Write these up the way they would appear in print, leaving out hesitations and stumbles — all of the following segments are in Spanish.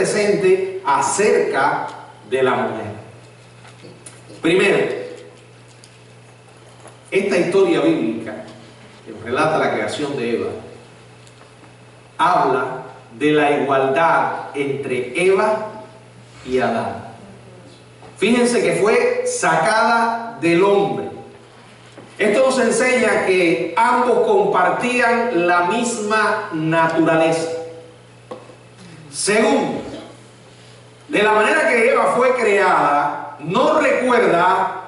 presente acerca de la mujer. Primero, esta historia bíblica que nos relata la creación de Eva habla de la igualdad entre Eva y Adán. Fíjense que fue sacada del hombre. Esto nos enseña que ambos compartían la misma naturaleza. Segundo, de la manera que Eva fue creada, no recuerda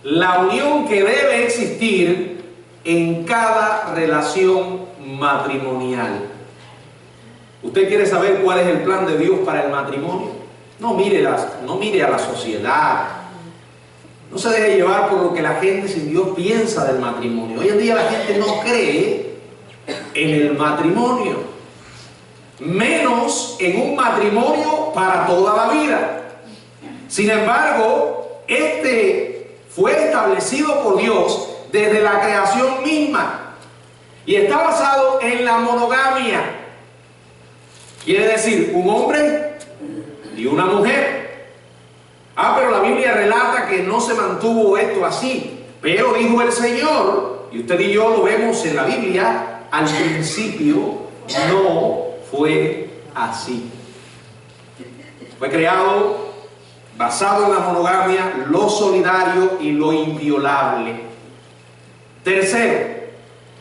la unión que debe existir en cada relación matrimonial. ¿Usted quiere saber cuál es el plan de Dios para el matrimonio? No mire a la sociedad. No se deje llevar por lo que la gente sin Dios piensa del matrimonio. Hoy en día la gente no cree en el matrimonio, menos en un matrimonio para toda la vida. Sin embargo, este fue establecido por Dios desde la creación misma y está basado en la monogamia. Quiere decir, un hombre y una mujer. Pero la Biblia relata que no se mantuvo esto así. Pero dijo el Señor, y usted y yo lo vemos en la Biblia, al principio no fue así. Fue creado basado en la monogamia, lo solidario y lo inviolable. Tercero,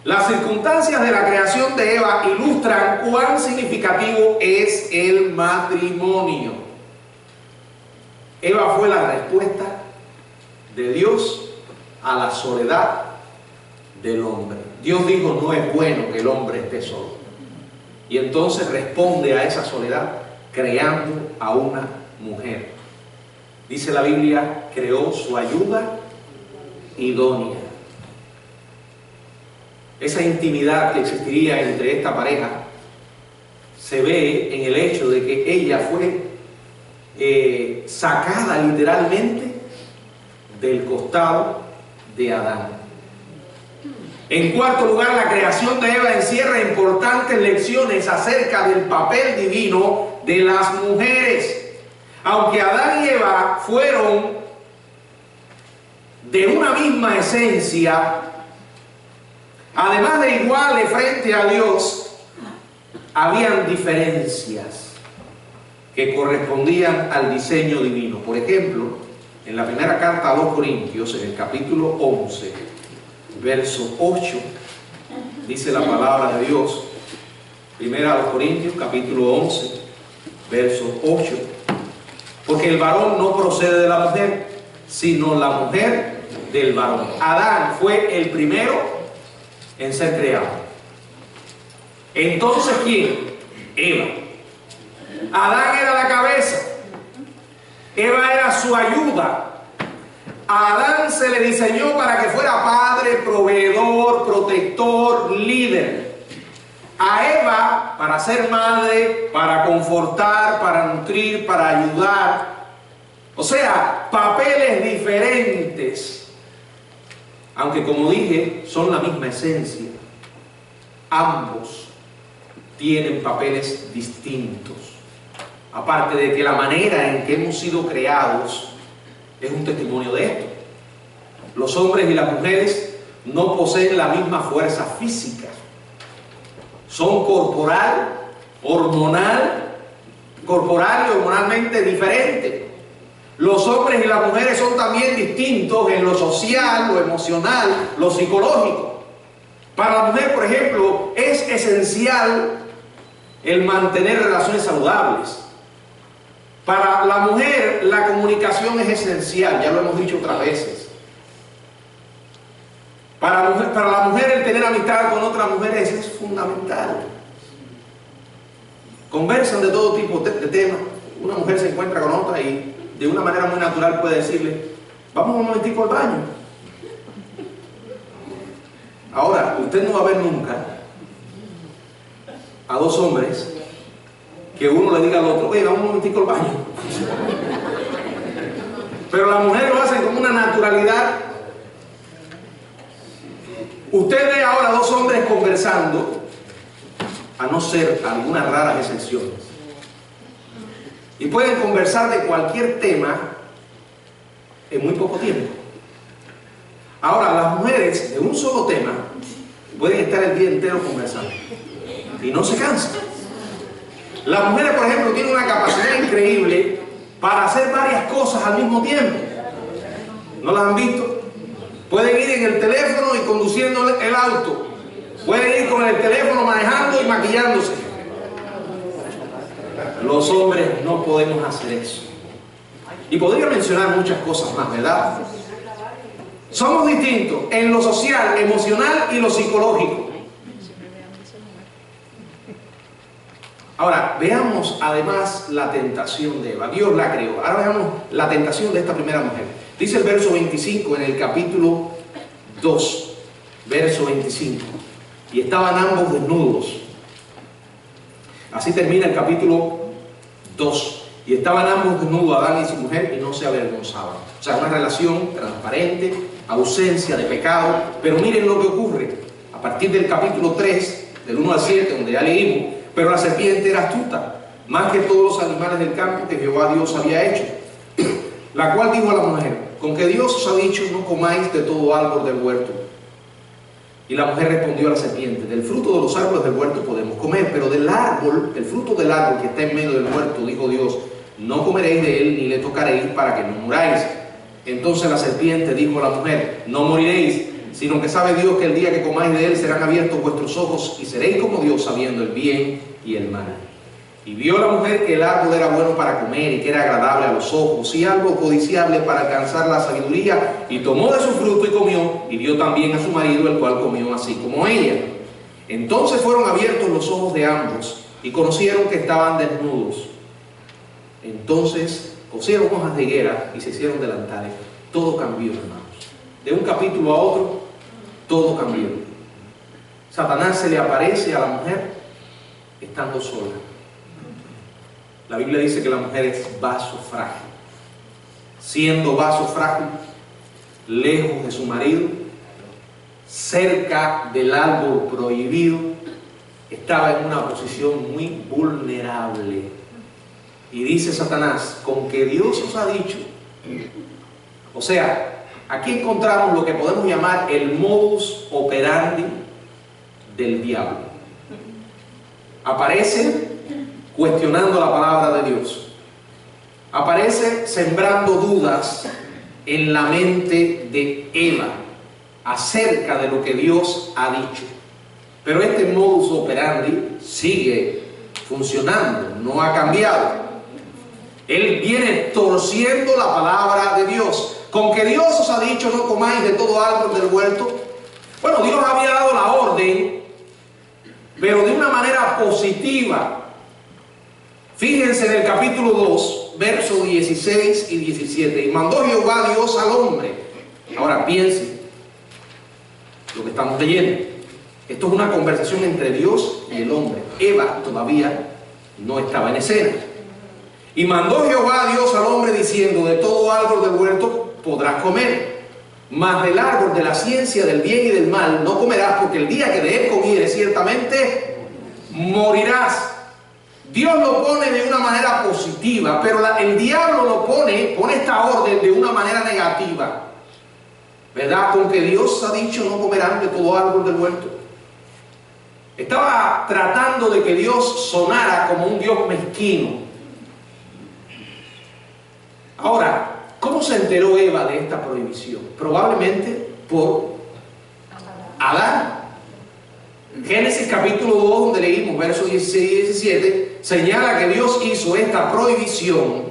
las circunstancias de la creación de Eva ilustran cuán significativo es el matrimonio. Eva fue la respuesta de Dios a la soledad del hombre. Dios dijo, no es bueno que el hombre esté solo. Y entonces responde a esa soledad creando a una mujer. Dice la Biblia, creó su ayuda idónea. Esa intimidad que existiría entre esta pareja se ve en el hecho de que ella fue sacada literalmente del costado de Adán. En cuarto lugar, la creación de Eva encierra importantes lecciones acerca del papel divino de las mujeres. Aunque Adán y Eva fueron de una misma esencia, además de iguales frente a Dios, habían diferencias que correspondían al diseño divino. Por ejemplo, en la primera carta a los Corintios, en el capítulo 11, verso 8, dice la palabra de Dios. Primera a los Corintios, capítulo 11, verso 8. Porque el varón no procede de la mujer, sino la mujer del varón. Adán fue el primero en ser creado. Entonces, ¿quién? Eva. Adán era la cabeza, Eva era su ayuda. A Adán se le diseñó para que fuera padre, proveedor, protector, líder. A Eva para ser madre, para confortar, para nutrir, para ayudar. O sea, papeles diferentes, aunque como dije, son la misma esencia. Ambos tienen papeles distintos. Aparte de que la manera en que hemos sido creados es un testimonio de esto. Los hombres y las mujeres no poseen la misma fuerza física. Son corporal y hormonalmente diferentes. Los hombres y las mujeres son también distintos en lo social, lo emocional, lo psicológico. Para la mujer, por ejemplo, es esencial el mantener relaciones saludables. Para la mujer, la comunicación es esencial, ya lo hemos dicho otras veces. Para la mujer, el tener amistad con otras mujeres es fundamental. Conversan de todo tipo de temas. Una mujer se encuentra con otra y de una manera muy natural puede decirle, vamos un momentico al baño. Ahora, usted no va a ver nunca a dos hombres que uno le diga al otro, oye, vamos un momentico al baño. Pero las mujeres lo hacen con una naturalidad. Usted ve ahora dos hombres conversando, a no ser algunas raras excepciones, y pueden conversar de cualquier tema en muy poco tiempo. Ahora, las mujeres de un solo tema pueden estar el día entero conversando y no se cansan. Las mujeres, por ejemplo, tienen una capacidad increíble para hacer varias cosas al mismo tiempo. ¿No las han visto? Pueden ir en el teléfono y conduciendo el auto. Pueden ir con el teléfono manejando y maquillándose. Los hombres no podemos hacer eso. Y podría mencionar muchas cosas más, ¿verdad? Somos distintos en lo social, emocional y lo psicológico. Ahora, veamos además la tentación de Eva. Dios la creó. Ahora veamos la tentación de esta primera mujer. Dice el verso 25 en el capítulo 2, verso 25. Y estaban ambos desnudos. Así termina el capítulo 2. Y estaban ambos desnudos, Adán y su mujer, y no se avergonzaban. O sea, una relación transparente, ausencia de pecado. Pero miren lo que ocurre. A partir del capítulo 3, del 1 al 7, donde ya leímos, pero la serpiente era astuta, más que todos los animales del campo que Jehová Dios había hecho. La cual dijo a la mujer: con que Dios os ha dicho, no comáis de todo árbol del huerto. Y la mujer respondió a la serpiente: del fruto de los árboles del huerto podemos comer, pero del árbol, el fruto del árbol que está en medio del huerto, dijo Dios, no comeréis de él ni le tocaréis para que no muráis. Entonces la serpiente dijo a la mujer: no moriréis, sino que sabe Dios que el día que comáis de él serán abiertos vuestros ojos y seréis como Dios, sabiendo el bien y el mal. Y vio la mujer que el árbol era bueno para comer y que era agradable a los ojos y algo codiciable para alcanzar la sabiduría, y tomó de su fruto y comió, y dio también a su marido, el cual comió así como ella. Entonces fueron abiertos los ojos de ambos y conocieron que estaban desnudos. Entonces cosieron hojas de higuera y se hicieron delantales. Todo cambió, hermanos. De un capítulo a otro, todo cambió. Satanás se le aparece a la mujer estando sola. La Biblia dice que la mujer es vaso frágil. Siendo vaso frágil, lejos de su marido, cerca del árbol prohibido, estaba en una posición muy vulnerable. Y dice Satanás: con que Dios os ha dicho. O sea, aquí encontramos lo que podemos llamar el modus operandi del diablo. Aparece cuestionando la palabra de Dios. Aparece sembrando dudas en la mente de Eva acerca de lo que Dios ha dicho. Pero este modus operandi sigue funcionando, no ha cambiado. Él viene torciendo la palabra de Dios. Con que Dios os ha dicho, no comáis de todo árbol del huerto. Bueno, Dios había dado la orden, pero de una manera positiva. Fíjense en el capítulo 2, versos 16 y 17. Y mandó Jehová Dios al hombre. Ahora piensen lo que estamos leyendo. Esto es una conversación entre Dios y el hombre. Eva todavía no estaba en escena. Y mandó Jehová Dios al hombre diciendo: de todo árbol del huerto podrás comer, mas del árbol de la ciencia del bien y del mal no comerás, porque el día que de él comieres ciertamente morirás. Dios lo pone de una manera positiva, pero el diablo lo pone esta orden de una manera negativa. ¿Verdad? Con que Dios ha dicho, no comerán de todo árbol del huerto. Estaba tratando de que Dios sonara como un Dios mezquino. Ahora, ¿cómo se enteró Eva de esta prohibición? Probablemente por Adán. Génesis capítulo 2, donde leímos versos 16 y 17, señala que Dios hizo esta prohibición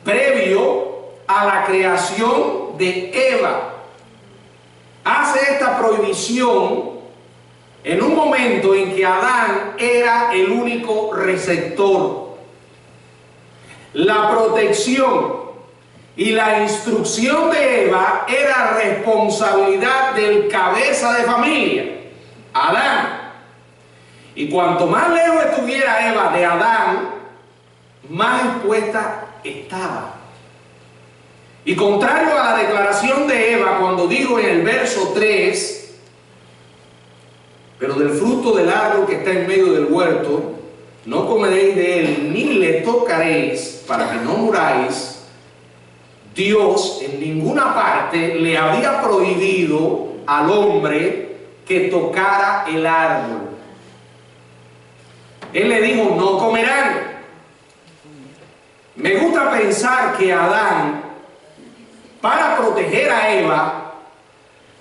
previo a la creación de Eva. Hace esta prohibición en un momento en que Adán era el único receptor. La protección y la instrucción de Eva era responsabilidad del cabeza de familia, Adán. Y cuanto más lejos estuviera Eva de Adán, más expuesta estaba. Y contrario a la declaración de Eva cuando dijo en el verso 3: pero del fruto del árbol que está en medio del huerto, no comeréis de él ni le tocaréis para que no muráis, Dios en ninguna parte le había prohibido al hombre que tocara el árbol. Él le dijo, no comerán. Me gusta pensar que Adán, para proteger a Eva,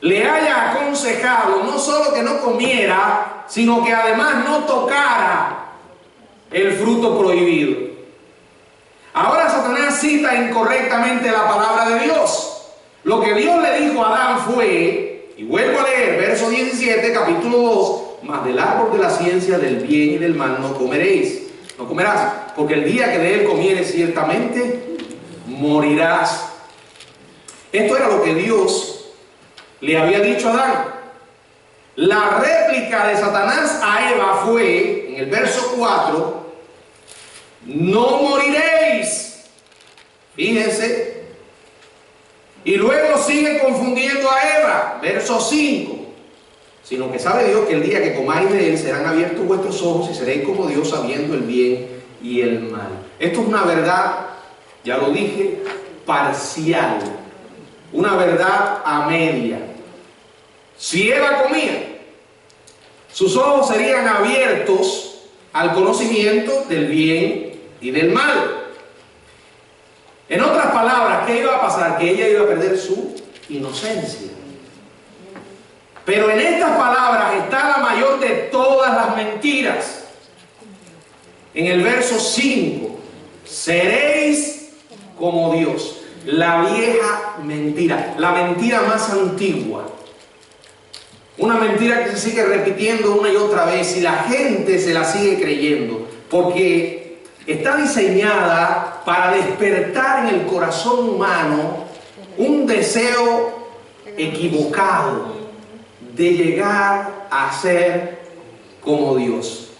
le haya aconsejado no solo que no comiera, sino que además no tocara el fruto prohibido. Ahora Satanás cita incorrectamente la palabra de Dios. Lo que Dios le dijo a Adán fue, y vuelvo a leer, verso 17, capítulo 2, mas del árbol de la ciencia del bien y del mal no comeréis, no comerás, porque el día que de él comieres ciertamente morirás. Esto era lo que Dios le había dicho a Adán. La réplica de Satanás a Eva fue, en el verso 4, no moriréis. Fíjense. Y luego sigue confundiendo a Eva, verso 5. Sino que sabe Dios que el día que comáis de él serán abiertos vuestros ojos y seréis como Dios sabiendo el bien y el mal. Esto es una verdad, ya lo dije, parcial. Una verdad a media. Si Eva comía, sus ojos serían abiertos al conocimiento del bien y del mal. En otras palabras, ¿qué iba a pasar? Que ella iba a perder su inocencia. Pero en estas palabras está la mayor de todas las mentiras. En el verso 5, seréis como Dios. La vieja mentira, la mentira más antigua. Una mentira que se sigue repitiendo una y otra vez y la gente se la sigue creyendo. Porque está diseñada para despertar en el corazón humano un deseo equivocado de llegar a ser como Dios.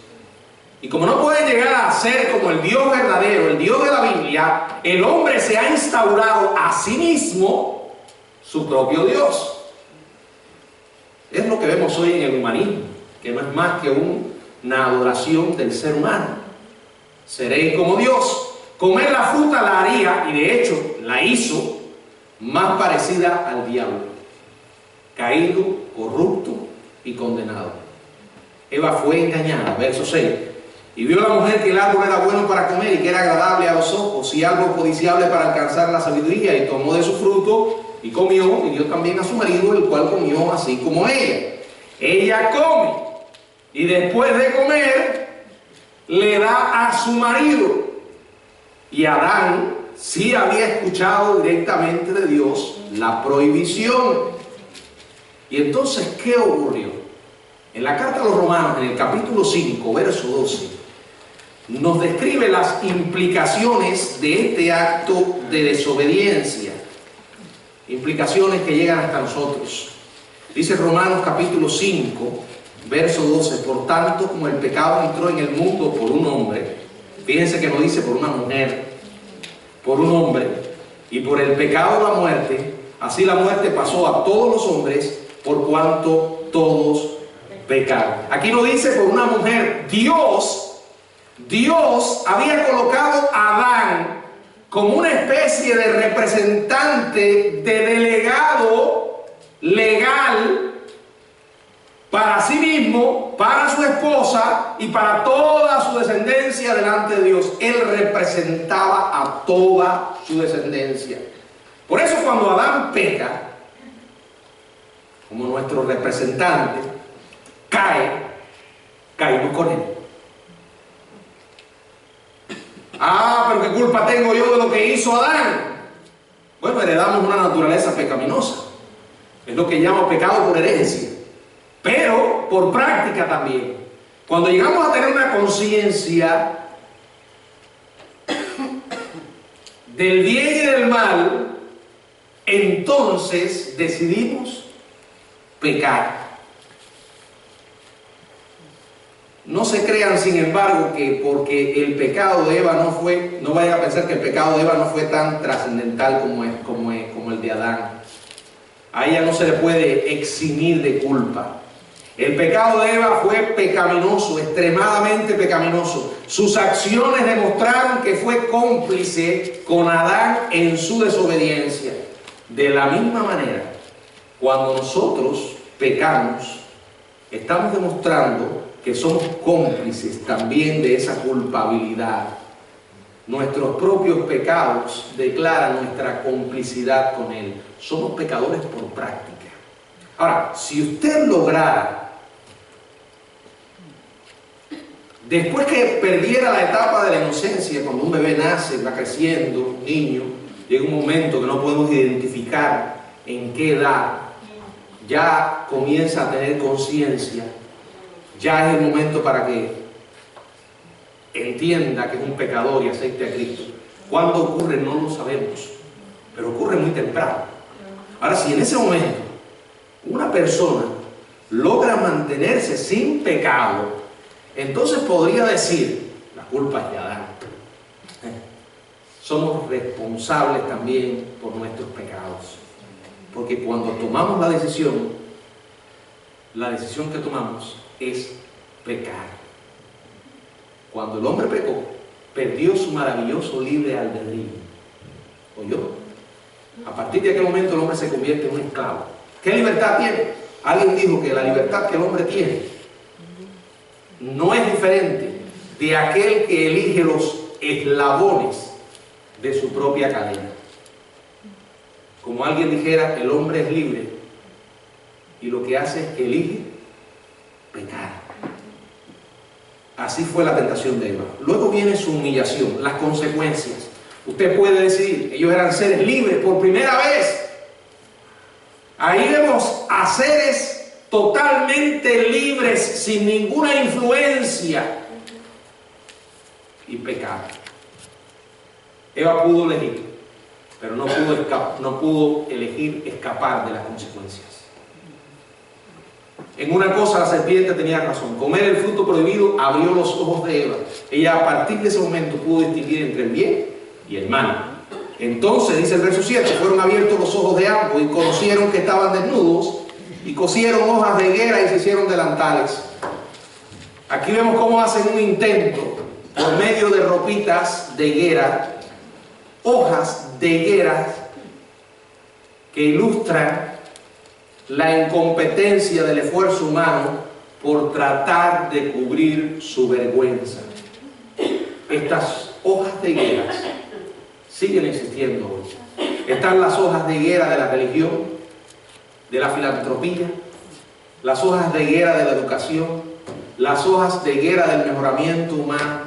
Y como no puede llegar a ser como el Dios verdadero, el Dios de la Biblia, el hombre se ha instaurado a sí mismo su propio Dios. Es lo que vemos hoy en el humanismo, que no es más que una adoración del ser humano. Seréis como Dios. Comer la fruta la haría, y de hecho la hizo, más parecida al diablo, caído, corrupto y condenado. Eva fue engañada, verso 6. Y vio la mujer que el árbol era bueno para comer y que era agradable a los ojos y algo codiciable para alcanzar la sabiduría, y tomó de su fruto y comió, y dio también a su marido, el cual comió así como ella. Ella come y después de comer le da a su marido. Y Adán sí había escuchado directamente de Dios la prohibición. Y entonces, ¿qué ocurrió? En la carta a los Romanos, en el capítulo 5, verso 12, nos describe las implicaciones de este acto de desobediencia. Implicaciones que llegan hasta nosotros. Dice Romanos capítulo 5, verso 12, por tanto, como el pecado entró en el mundo por un hombre, fíjense que no dice por una mujer, por un hombre, y por el pecado la muerte, así la muerte pasó a todos los hombres, por cuanto todos pecaron. Aquí no dice por una mujer. Dios había colocado a Adán como una especie de representante, de delegado legal para sí mismo, para su esposa y para toda su descendencia delante de Dios. Él representaba a toda su descendencia. Por eso cuando Adán peca, como nuestro representante, caímos con él. Pero ¿qué culpa tengo yo de lo que hizo Adán? Bueno, heredamos una naturaleza pecaminosa. Es lo que llamo pecado por herencia. Pero por práctica también. Cuando llegamos a tener una conciencia del bien y del mal, entonces decidimos pecar. No se crean, sin embargo, que porque el pecado de Eva no vayan a pensar que el pecado de Eva no fue tan trascendental como el de Adán. A ella no se le puede eximir de culpa. El pecado de Eva fue pecaminoso, extremadamente pecaminoso. Sus acciones demostraron que fue cómplice con Adán en su desobediencia. De la misma manera, cuando nosotros pecamos, estamos demostrando que somos cómplices también de esa culpabilidad. Nuestros propios pecados declaran nuestra complicidad con Él. Somos pecadores por práctica. Ahora, si usted lograra, después que perdiera la etapa de la inocencia, cuando un bebé nace, va creciendo, un niño, llega un momento que no podemos identificar en qué edad, ya comienza a tener conciencia, ya es el momento para que entienda que es un pecador y acepte a Cristo. ¿Cuándo ocurre? No lo sabemos, pero ocurre muy temprano. Ahora, si en ese momento una persona logra mantenerse sin pecado, entonces podría decir, la culpa es de Adán. Somos responsables también por nuestros pecados. Porque cuando tomamos la decisión que tomamos es pecar. Cuando el hombre pecó, perdió su maravilloso libre albedrío. ¿Oyó? A partir de aquel momento el hombre se convierte en un esclavo. ¿Qué libertad tiene? Alguien dijo que la libertad que el hombre tiene no es diferente de aquel que elige los eslabones de su propia cadena. Como alguien dijera, el hombre es libre y lo que hace es que elige pecar. Así fue la tentación de Eva. Luego viene su humillación, las consecuencias. Usted puede decidir, ellos eran seres libres por primera vez. Ahí vemos a seres totalmente libres, sin ninguna influencia, y pecar. Eva pudo elegir, pero no pudo elegir escapar de las consecuencias. En una cosa la serpiente tenía razón: comer el fruto prohibido abrió los ojos de Eva. Ella a partir de ese momento pudo distinguir entre el bien y el mal. Entonces, dice el verso 7, fueron abiertos los ojos de ambos y conocieron que estaban desnudos y cosieron hojas de higuera y se hicieron delantales. Aquí vemos cómo hacen un intento por medio de ropitas de higuera, hojas de higuera que ilustran la incompetencia del esfuerzo humano por tratar de cubrir su vergüenza. Estas hojas de higueras siguen existiendo hoy. Están las hojas de higuera de la religión, de la filantropía, las hojas de higuera de la educación, las hojas de higuera del mejoramiento humano,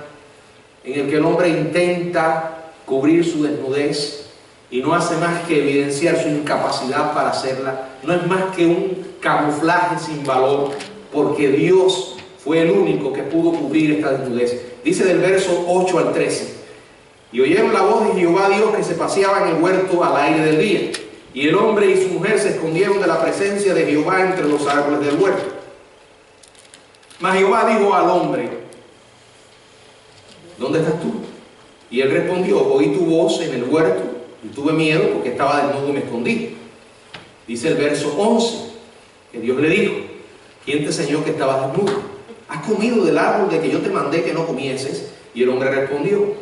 en el que el hombre intenta cubrir su desnudez y no hace más que evidenciar su incapacidad para hacerla. No es más que un camuflaje sin valor, porque Dios fue el único que pudo cubrir esta desnudez. Dice del verso 8 al 13: y oyeron la voz de Jehová Dios que se paseaba en el huerto al aire del día, y el hombre y su mujer se escondieron de la presencia de Jehová entre los árboles del huerto. Mas Jehová dijo al hombre: ¿dónde estás tú? Y él respondió: oí tu voz en el huerto y tuve miedo porque estaba desnudo y me escondí. Dice el verso 11 que Dios le dijo: ¿quién te enseñó que estabas desnudo? ¿Has comido del árbol de que yo te mandé que no comieses? Y el hombre respondió: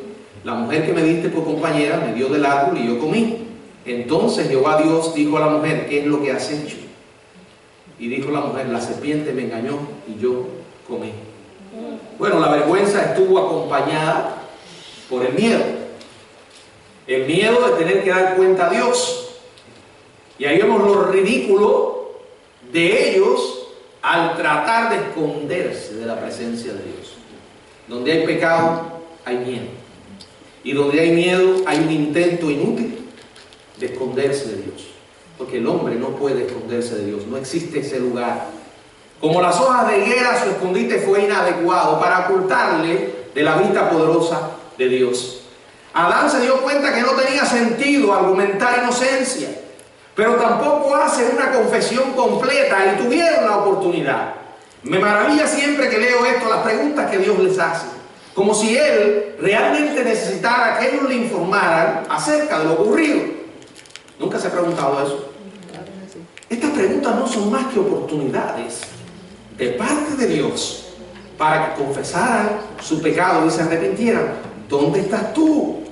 la mujer que me diste por compañera me dio del árbol y yo comí. Entonces Jehová Dios dijo a la mujer: ¿qué es lo que has hecho? Y dijo la mujer: la serpiente me engañó y yo comí. Bueno, la vergüenza estuvo acompañada por el miedo. El miedo de tener que dar cuenta a Dios. Y ahí vemos lo ridículo de ellos al tratar de esconderse de la presencia de Dios. Donde hay pecado, hay miedo. Y donde hay miedo, hay un intento inútil de esconderse de Dios. Porque el hombre no puede esconderse de Dios. No existe ese lugar. Como las hojas de higuera, su escondite fue inadecuado para ocultarle de la vista poderosa de Dios. Adán se dio cuenta que no tenía sentido argumentar inocencia, pero tampoco hace una confesión completa, y tuvieron la oportunidad. Me maravilla siempre que leo esto, las preguntas que Dios les hace, como si Él realmente necesitara que ellos le informaran acerca de lo ocurrido. ¿Nunca se ha preguntado eso? Estas preguntas no son más que oportunidades de parte de Dios para que confesaran su pecado y se arrepintieran. ¿Dónde estás tú?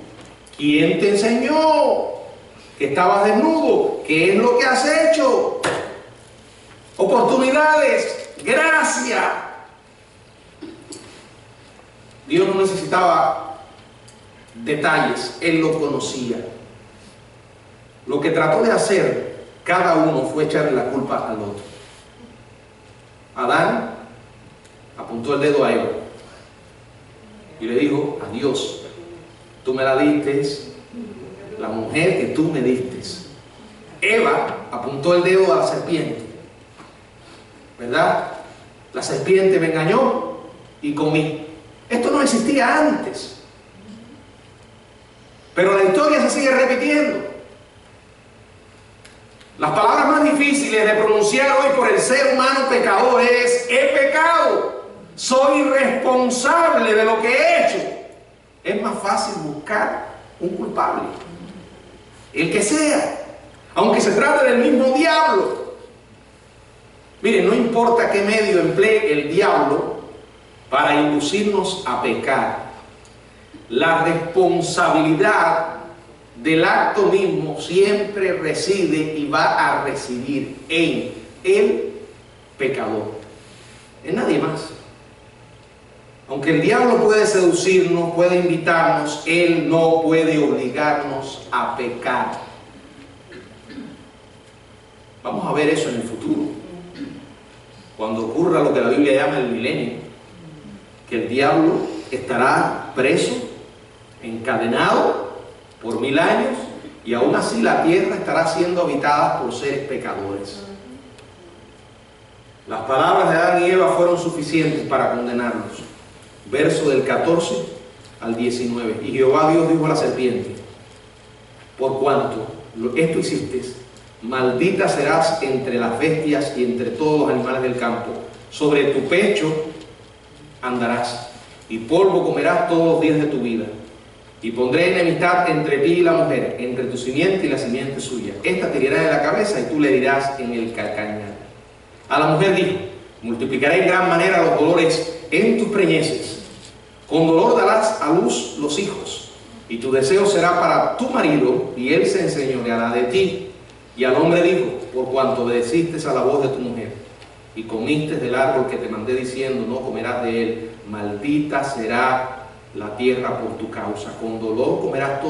¿Quién te enseñó que estabas desnudo? ¿Qué es lo que has hecho? Oportunidades, gracia. Dios no necesitaba detalles, Él lo conocía. Lo que trató de hacer cada uno fue echarle la culpa al otro. Adán apuntó el dedo a Eva y le dijo: a Dios, tú me la diste, la mujer que tú me diste. Eva apuntó el dedo a la serpiente, ¿verdad? La serpiente me engañó y comí. Esto no existía antes, pero la historia se sigue repitiendo. Las palabras más difíciles de pronunciar hoy por el ser humano pecador es: he pecado, soy responsable de lo que he hecho. Es más fácil buscar un culpable, el que sea, aunque se trate del mismo diablo. Miren, no importa qué medio emplee el diablo para inducirnos a pecar, la responsabilidad del acto mismo siempre reside y va a residir en el pecador, en nadie más. Aunque el diablo puede seducirnos, puede invitarnos, él no puede obligarnos a pecar. Vamos a ver eso en el futuro, cuando ocurra lo que la Biblia llama el milenio, que el diablo estará preso, encadenado por 1000 años, y aún así la tierra estará siendo habitada por seres pecadores. Las palabras de Adán y Eva fueron suficientes para condenarlos. Verso del 14 al 19. Y Jehová Dios dijo a la serpiente: por cuanto esto hiciste, maldita serás entre las bestias y entre todos los animales del campo. Sobre tu pecho andarás, y polvo comerás todos los días de tu vida. Y pondré enemistad entre ti y la mujer, entre tu simiente y la simiente suya. Esta te herirá en la cabeza y tú le herirás en el calcañar. A la mujer dijo: multiplicaré en gran manera los dolores en tus preñeces. Con dolor darás a luz los hijos, y tu deseo será para tu marido, y él se enseñoreará de ti. Y al hombre dijo: por cuanto obedeciste a la voz de tu mujer, y comiste del árbol que te mandé diciendo: no comerás de él, maldita será la tierra por tu causa. Con dolor comerás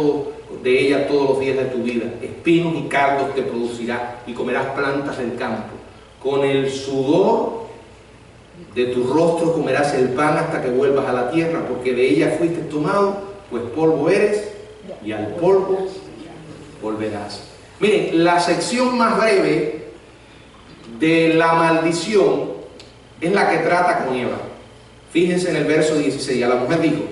de ella todos los días de tu vida. Espinos y cardos te producirá, y comerás plantas del campo. Con el sudor de tu rostro comerás el pan hasta que vuelvas a la tierra, porque de ella fuiste tomado, pues polvo eres, y al polvo volverás. Miren, la sección más breve de la maldición es la que trata con Eva. Fíjense en el verso 16. A la mujer dijo: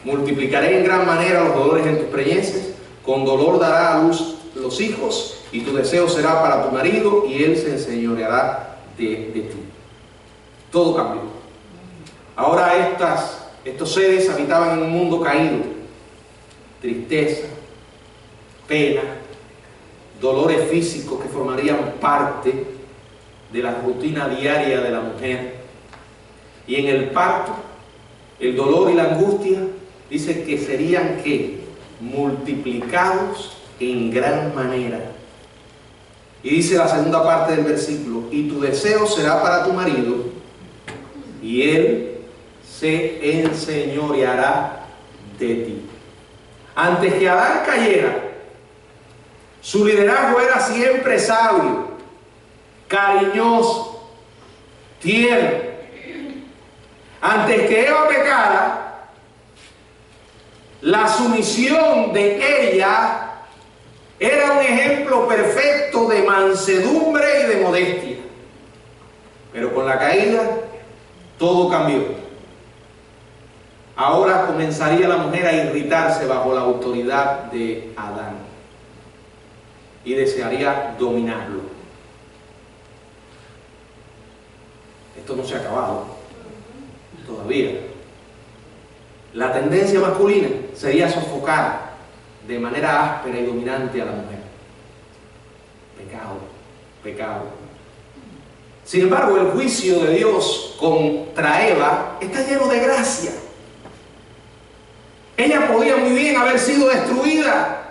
multiplicaré en gran manera los dolores en tus preñeces, con dolor dará a luz los hijos, y tu deseo será para tu marido, y él se enseñoreará de ti. Todo cambió. Ahora estos seres habitaban en un mundo caído. Tristeza, pena, dolores físicos que formarían parte de la rutina diaria de la mujer. Y en el parto, el dolor y la angustia, dice que serían ¿qué? Multiplicados en gran manera. Y dice la segunda parte del versículo: y tu deseo será para tu marido, y él se enseñoreará de ti. Antes que Adán cayera, su liderazgo era siempre sabio, cariñoso, tierno. Antes que Eva pecara, la sumisión de ella era un ejemplo perfecto de mansedumbre y de modestia. Pero con la caída, todo cambió. Ahora comenzaría la mujer a irritarse bajo la autoridad de Adán y desearía dominarlo. Esto no se ha acabado todavía. La tendencia masculina sería sofocar de manera áspera y dominante a la mujer. Pecado, pecado. Sin embargo, el juicio de Dios contra Eva está lleno de gracia. Ella podía muy bien haber sido destruida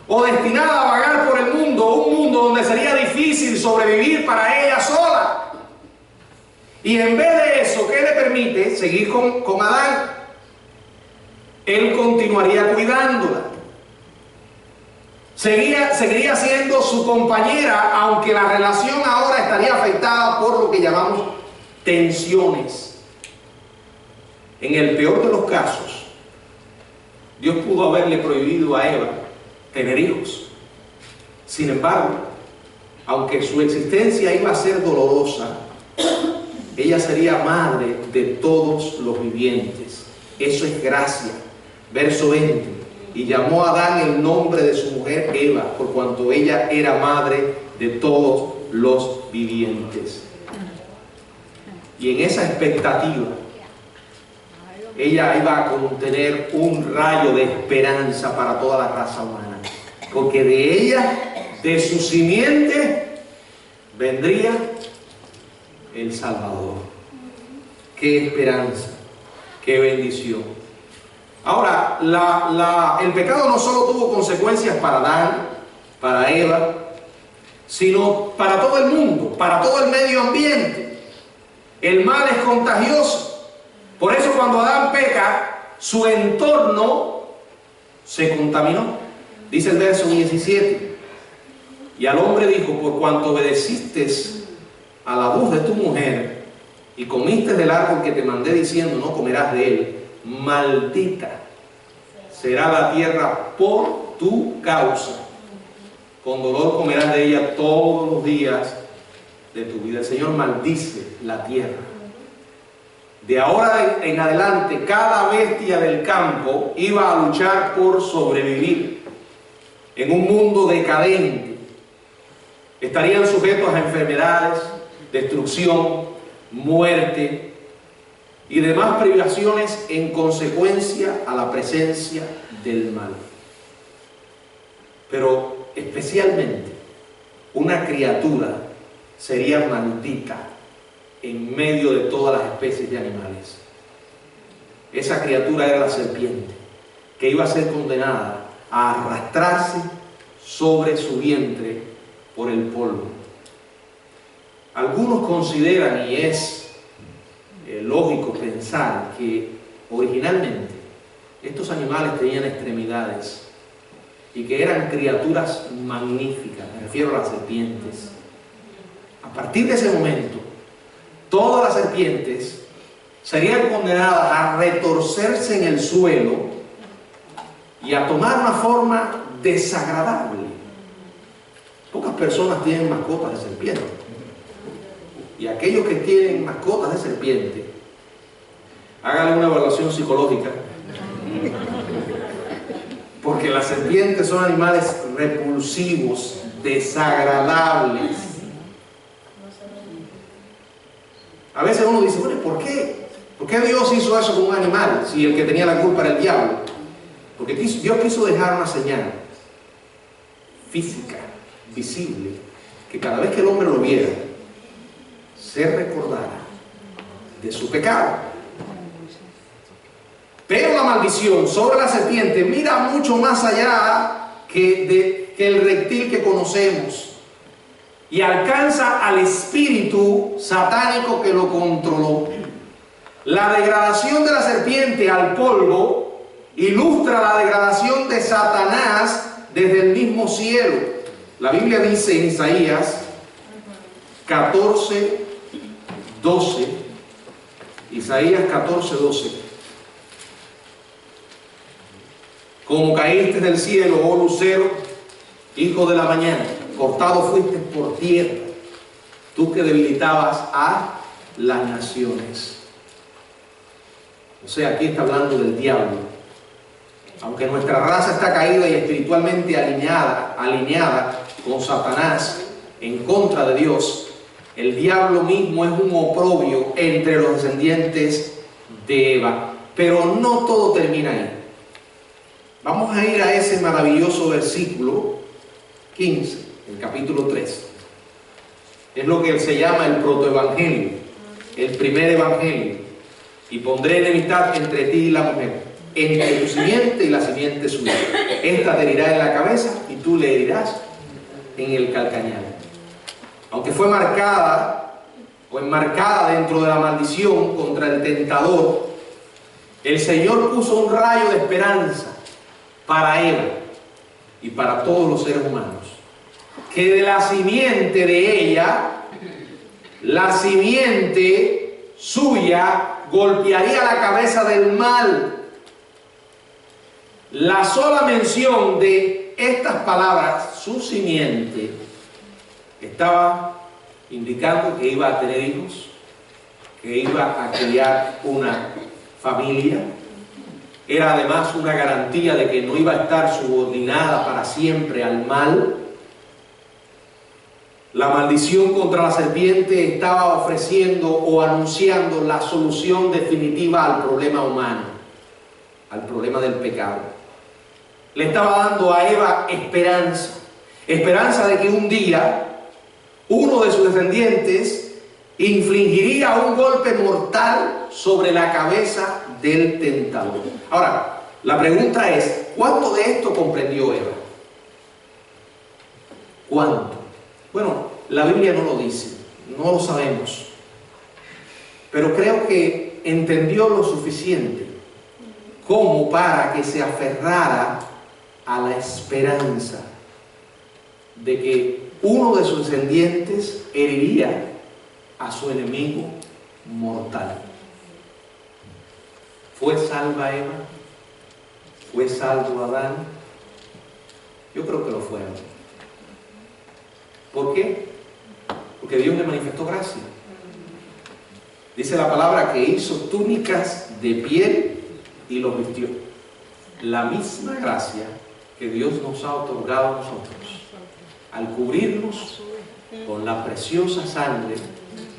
o destinada a vagar por el mundo, un mundo donde sería difícil sobrevivir para ella sola. Y en vez de eso, ¿qué le permite? Seguir con Adán. Él continuaría cuidándola. Seguiría siendo su compañera, aunque la relación ahora estaría afectada por lo que llamamos tensiones. En el peor de los casos, Dios pudo haberle prohibido a Eva tener hijos. Sin embargo, aunque su existencia iba a ser dolorosa, ella sería madre de todos los vivientes. Eso es gracia. Verso 20. Y llamó a Adán el nombre de su mujer Eva, por cuanto ella era madre de todos los vivientes. Y en esa expectativa, ella iba a contener un rayo de esperanza para toda la raza humana, porque de ella, de su simiente, vendría el Salvador. ¡Qué esperanza! ¡Qué bendición! Ahora, el pecado no solo tuvo consecuencias para Adán, para Eva, sino para todo el mundo, para todo el medio ambiente. El mal es contagioso. Por eso cuando Adán peca, su entorno se contaminó. Dice el verso 17. Y al hombre dijo: por cuanto obedeciste a la voz de tu mujer y comiste del árbol que te mandé diciendo no comerás de él, maldita será la tierra por tu causa. Con dolor comerás de ella todos los días de tu vida. El Señor maldice la tierra. De ahora en adelante, cada bestia del campo iba a luchar por sobrevivir en un mundo decadente. Estarían sujetos a enfermedades, destrucción, muerte y demás privaciones en consecuencia a la presencia del mal. Pero especialmente una criatura sería maldita en medio de todas las especies de animales. Esa criatura era la serpiente, que iba a ser condenada a arrastrarse sobre su vientre por el polvo. Algunos consideran, y es lógico pensar, que originalmente estos animales tenían extremidades y que eran criaturas magníficas. Me refiero a las serpientes. A partir de ese momento, todas las serpientes serían condenadas a retorcerse en el suelo y a tomar una forma desagradable. Pocas personas tienen mascotas de serpiente. Y aquellos que tienen mascotas de serpiente, háganle una evaluación psicológica, porque las serpientes son animales repulsivos, desagradables. A veces uno dice: bueno, ¿por qué? ¿Por qué Dios hizo eso con un animal si el que tenía la culpa era el diablo? Porque Dios quiso dejar una señal física, visible, que cada vez que el hombre lo viera, se recordara de su pecado. Pero la maldición sobre la serpiente mira mucho más allá que el reptil que conocemos y alcanza al espíritu satánico que lo controló. La degradación de la serpiente al polvo ilustra la degradación de Satanás desde el mismo cielo. La Biblia dice en Isaías 14:12, Isaías 14:12: como caíste del cielo, oh lucero, hijo de la mañana, cortado fuiste por tierra, tú que debilitabas a las naciones. O sea, aquí está hablando del diablo. Aunque nuestra raza está caída y espiritualmente alineada con Satanás en contra de Dios, el diablo mismo es un oprobio entre los descendientes de Eva. Pero no todo termina ahí. Vamos a ir a ese maravilloso versículo 15, el capítulo 3. Es lo que se llama el protoevangelio, el primer evangelio. Y pondré enemistad entre ti y la mujer, entre tu simiente y la simiente suya. Esta te herirá en la cabeza y tú le herirás en el calcañar. Aunque fue marcada o enmarcada dentro de la maldición contra el tentador, el Señor puso un rayo de esperanza para Eva y para todos los seres humanos, que de la simiente de ella, la simiente suya, golpearía la cabeza del mal. La sola mención de estas palabras, su simiente, estaba indicando que iba a tener hijos, que iba a criar una familia. Era además una garantía de que no iba a estar subordinada para siempre al mal. La maldición contra la serpiente estaba ofreciendo o anunciando la solución definitiva al problema humano, al problema del pecado. Le estaba dando a Eva esperanza, esperanza de que un día uno de sus descendientes infligiría un golpe mortal sobre la cabeza del tentador. Ahora, la pregunta es, ¿cuánto de esto comprendió Eva? ¿Cuánto? Bueno, la Biblia no lo dice, no lo sabemos, pero creo que entendió lo suficiente como para que se aferrara a la esperanza de que uno de sus descendientes heriría a su enemigo mortal. ¿Fue salva Eva? ¿Fue salvo Adán? Yo creo que lo fueron. ¿Por qué? Porque Dios le manifestó gracia. Dice la palabra que hizo túnicas de piel y los vistió. La misma gracia que Dios nos ha otorgado a nosotros al cubrirnos con la preciosa sangre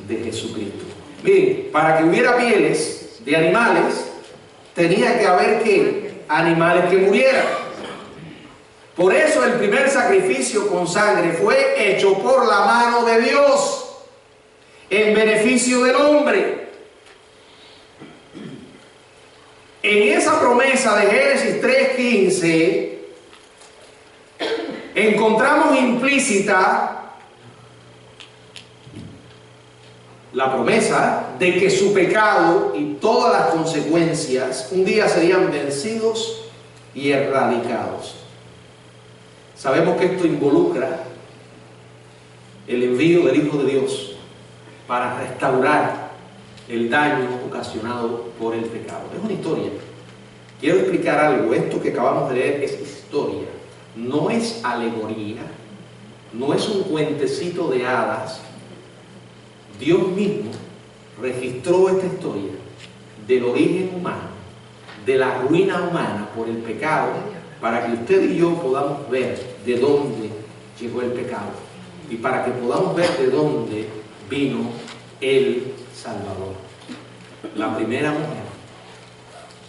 de Jesucristo. Miren, para que hubiera pieles de animales, tenía que haber ¿qué? Animales que murieran. Por eso el primer sacrificio con sangre fue hecho por la mano de Dios en beneficio del hombre. En esa promesa de Génesis 3:15 encontramos implícita la promesa de que su pecado y todas las consecuencias un día serían vencidos y erradicados. Sabemos que esto involucra el envío del Hijo de Dios para restaurar el daño ocasionado por el pecado. Es una historia. Quiero explicar algo. Esto que acabamos de leer es historia. No es alegoría. No es un cuentecito de hadas. Dios mismo registró esta historia del origen humano, de la ruina humana por el pecado, para que usted y yo podamos ver de dónde llegó el pecado y para que podamos ver de dónde vino el Salvador. La primera mujer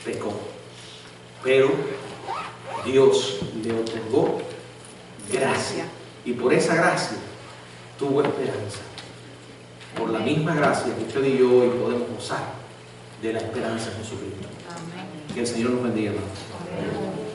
pecó, pero Dios le otorgó gracia y por esa gracia tuvo esperanza. Por la misma gracia que usted y yo hoy podemos gozar de la esperanza en Jesucristo. Que el Señor nos bendiga, hermanos.